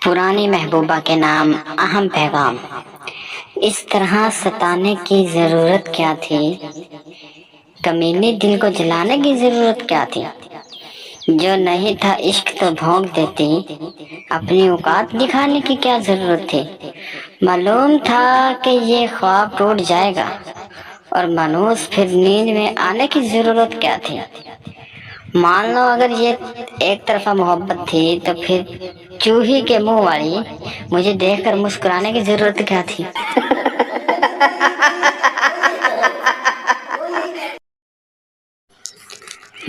पुरानी महबूबा के नाम अहम पैगाम। इस तरह सताने की जरूरत क्या थी, कमीने दिल को जलाने की जरूरत क्या थी। जो नहीं था इश्क तो भोंक देती, अपनी औकात दिखाने की क्या जरूरत थी। मालूम था कि ये ख्वाब टूट जाएगा और मानूस फिर नींद में आने की जरूरत क्या थी। मान लो अगर ये एक तरफा मोहब्बत थी तो फिर चूही के मुंह वाली मुझे देखकर मुस्कुराने की जरूरत क्या थी।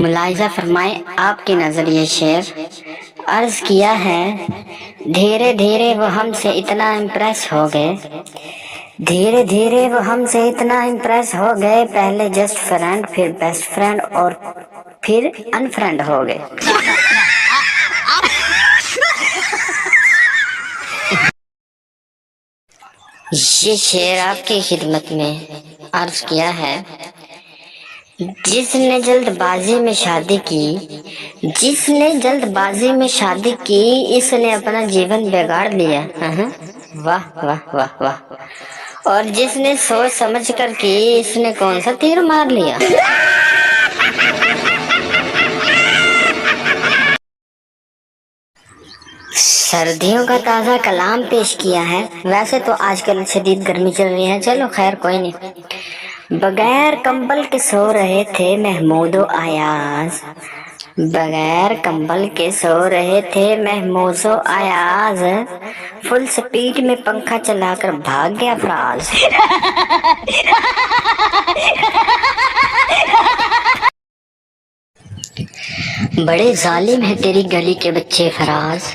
मुलाहिजा फरमाए आपकी नजर ये शेर। अर्ज किया है, धीरे धीरे वो हमसे इतना इम्प्रेस हो गए, धीरे धीरे वो हमसे इतना इम्प्रेस हो गए, पहले जस्ट फ्रेंड फिर बेस्ट फ्रेंड और फिर अनफ्रेंड हो गए। ये शेर आपकी खिदमत में अर्ज किया है। जिसने जल्दबाजी में शादी की, जिसने जल्दबाजी में शादी की, इसने अपना जीवन बिगाड़ लिया। वाह वाह वाह वाह। और जिसने सोच समझ कर की, इसने कौन सा तीर मार लिया। सर्दियों का ताज़ा कलाम पेश किया है। वैसे तो आजकल शदीद गर्मी चल रही है, चलो खैर कोई नहीं। बगैर कंबल के सो रहे थे महमूदो आयाज, बगैर कंबल के सो रहे थे महमूदो आयाज, फुल स्पीड में पंखा चलाकर भाग गया फराज। बड़े जालिम है तेरी गली के बच्चे फराज,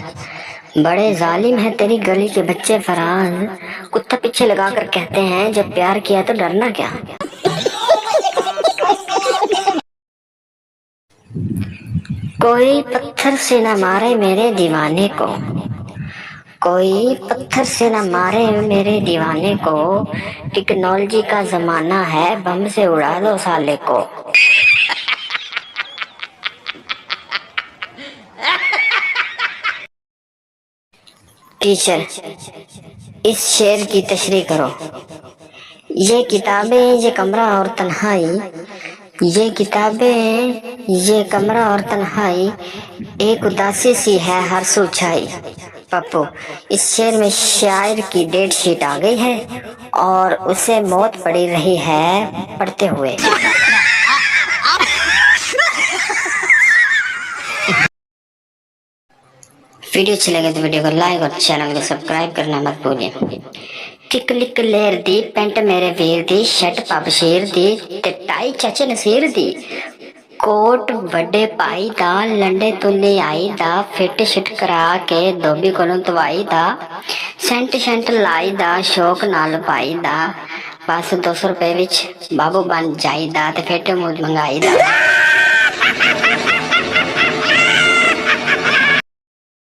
बड़े जालिम है तेरी गली के बच्चे फराज, कुत्ता पीछे लगाकर कहते हैं जब प्यार किया तो डरना क्या। कोई पत्थर से न मारे मेरे दीवाने को, कोई पत्थर से न मारे मेरे दीवाने को, टेक्नोलॉजी का जमाना है बम से उड़ा दो साले को। टीचर, इस शेर की तशरीह करो। ये किताबें, ये कमरा और तन्हाई, ये किताबें, ये कमरा और तन्हाई, एक उदासी सी है हर सू छाई। पप्पू, इस शेर में शायर की डेट शीट आ गई है और उसे मौत पड़ी रही है पढ़ते हुए। वीडियो अच्छी लगे तो वीडियो को लाइक और चैनल को सब्सक्राइब करना मत भूलिए। टिक लिक लेर दी पेंट मेरे वीर दी, शर्ट पब शेर दी ते टाई चाचे नसीर दी, कोट बड़े पाई दा, लंडे तुले आई दा, फिट शिट करा के धोबी कोलों धवाई दा, सेंट शेंट लाई दा, शौक नाल पाई दा, बस 200 रुपए विच बाबू बन जाई दा ते फेटे मूड मंगाई दा।